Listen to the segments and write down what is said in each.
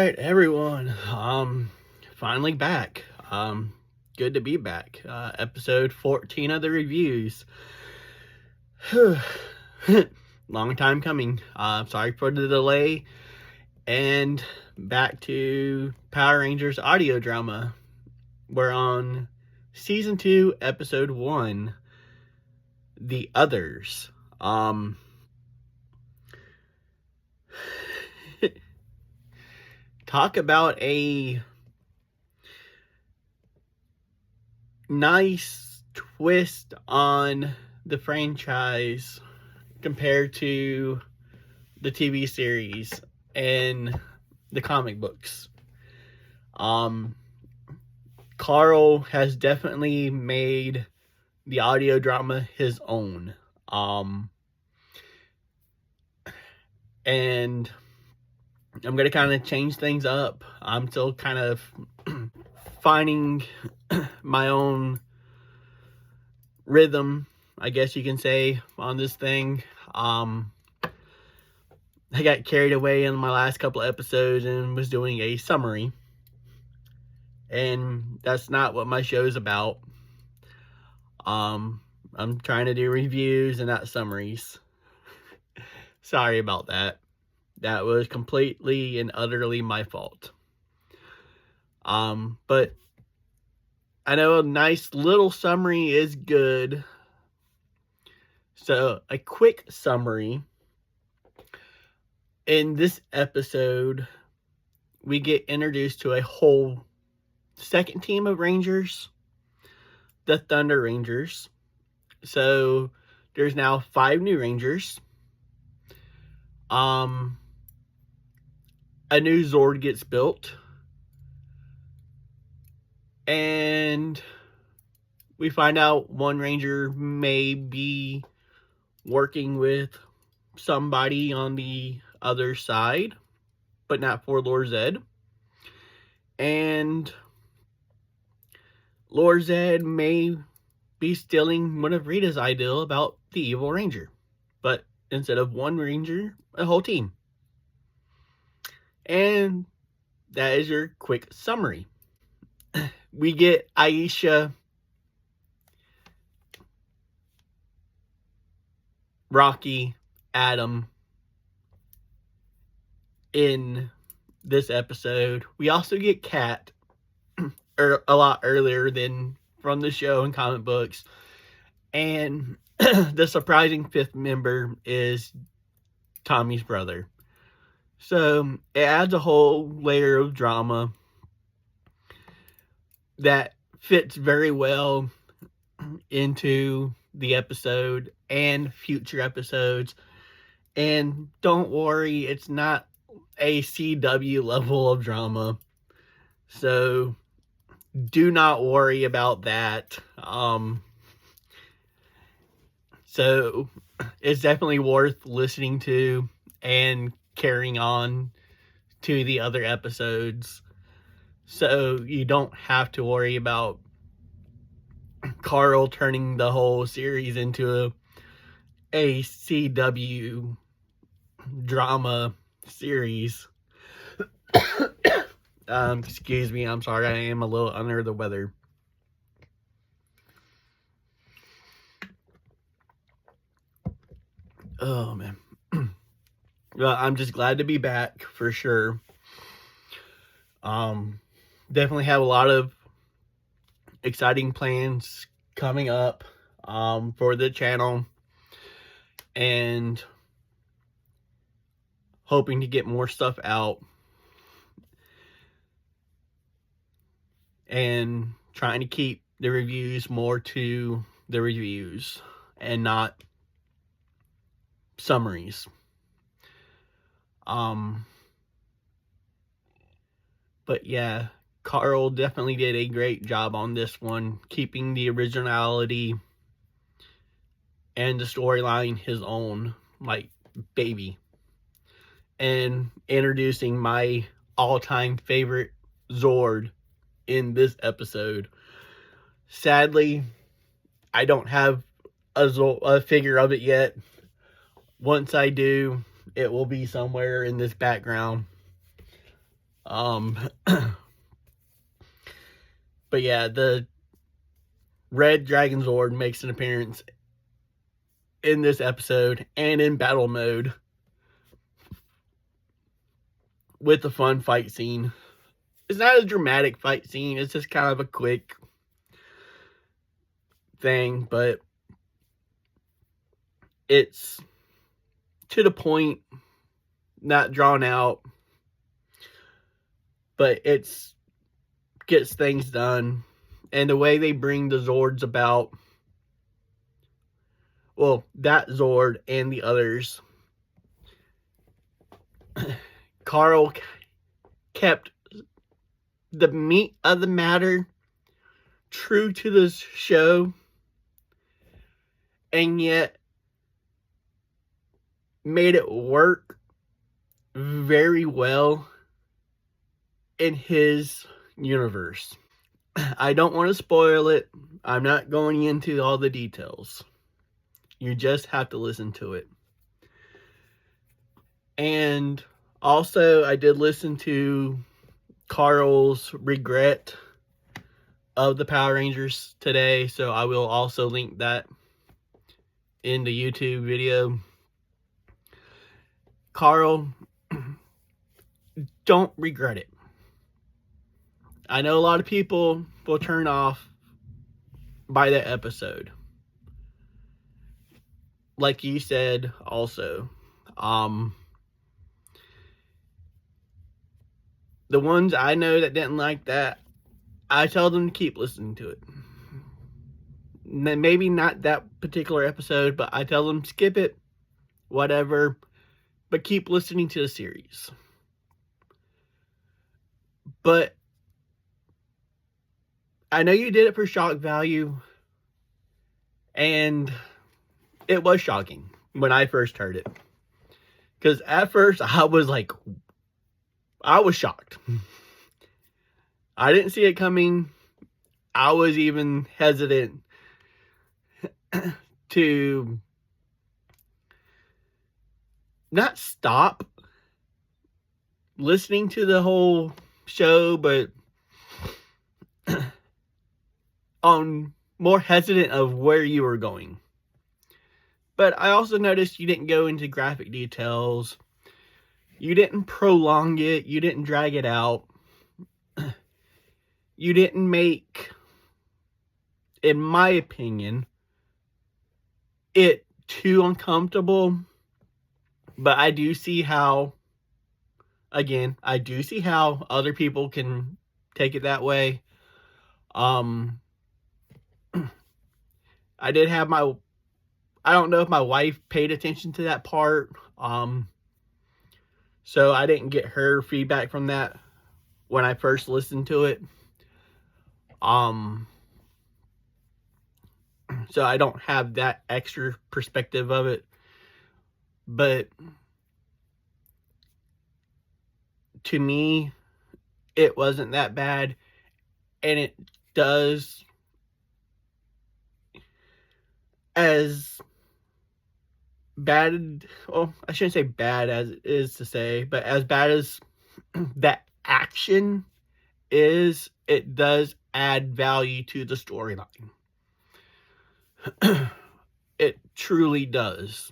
right, everyone. Finally back. Good to be back. Episode 14 of the reviews. Long time coming. Sorry for the delay. And back to Power Rangers audio drama. We're on season 2, episode 1, The Others. Talk about a nice twist on the franchise compared to the TV series and the comic books. Carl has definitely made the audio drama his own. And I'm going to kind of change things up. I'm still kind of finding my own rhythm, I guess you can say, on this thing. I got carried away in my last couple of episodes and was doing a summary. And that's not what my show's about. I'm trying to do reviews and not summaries. Sorry about that. That was completely and utterly my fault. But I know a nice little summary is good. So, a quick summary. In this episode, we get introduced to a whole second team of Rangers, the Thunder Rangers. So, there's now 5 new Rangers. A new Zord gets built. And we find out one Ranger may be working with somebody on the other side, but not for Lord Zed. And Lord Zed may be stealing one of Rita's ideal about the evil Ranger. But instead of one Ranger, a whole team. And that is your quick summary. We get Aisha, Rocky, Adam in this episode. We also get Kat a lot earlier than from the show and comic books. And the surprising 5th member is Tommy's brother. So it adds a whole layer of drama that fits very well into the episode and future episodes. And don't worry, it's not a CW level of drama. So do not worry about that. So it's definitely worth listening to and carrying on to the other episodes. So you don't have to worry about Carl turning the whole series into a CW drama series. Excuse me, I'm sorry, I am a little under the weather. Oh, man. I'm just glad to be back, for sure. Definitely have a lot of exciting plans coming up for the channel. And hoping to get more stuff out. And trying to keep the reviews more to the reviews and not summaries. But yeah, Carl definitely did a great job on this one, keeping the originality and the storyline his own, like baby. And introducing my all-time favorite Zord in this episode. Sadly, I don't have a figure of it yet. Once I do, it will be somewhere in this background. But yeah, the Red Dragon Zord makes an appearance in this episode and in battle mode with a fun fight scene. It's not a dramatic fight scene, it's just kind of a quick thing, but it's to the point, not drawn out, but it's gets things done. And the way they bring the Zords about, well, that Zord and the others, Carl kept the meat of the matter true to this show, and yet made it work very well in his universe. I don't want to spoil it. I'm not going into all the details. You just have to listen to it. And also, I did listen to Carl's regret of the Power Rangers today, so I will also link that in the YouTube video. Carl, don't regret it. I know a lot of people will turn off by that episode. Like you said also. The ones I know that didn't like that, I tell them to keep listening to it. Maybe not that particular episode, but I tell them skip it, whatever, but keep listening to the series. But I know you did it for shock value, and it was shocking when I first heard it. Because at first I was shocked. I didn't see it coming. I was even hesitant to not stop listening to the whole show, but more hesitant of where you were going. But I also noticed you didn't go into graphic details. You didn't prolong it. You didn't drag it out. You didn't make, in my opinion, it too uncomfortable. But I do see how, again, I do see how other people can take it that way. I did have I don't know if my wife paid attention to that part. So I didn't get her feedback from that when I first listened to it. So I don't have that extra perspective of it. But to me, it wasn't that bad. And it does, as bad, well, I shouldn't say bad as it is to say, but as bad as that action is, it does add value to the storyline. It truly does.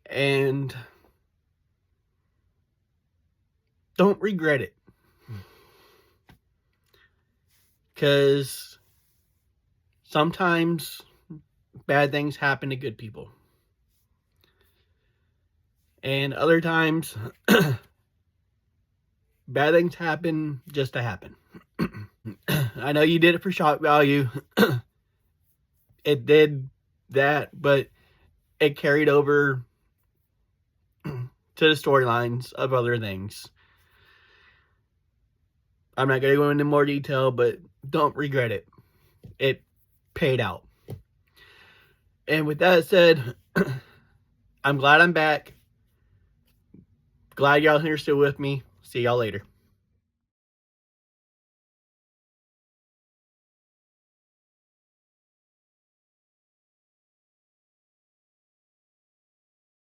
And don't regret it. Because sometimes bad things happen to good people. And other times, bad things happen just to happen. I know you did it for shock value. It did that, but it carried over to the storylines of other things. I'm not going to go into more detail, but don't regret it. It paid out. And with that said, I'm glad I'm back. Glad y'all here still with me. See y'all later.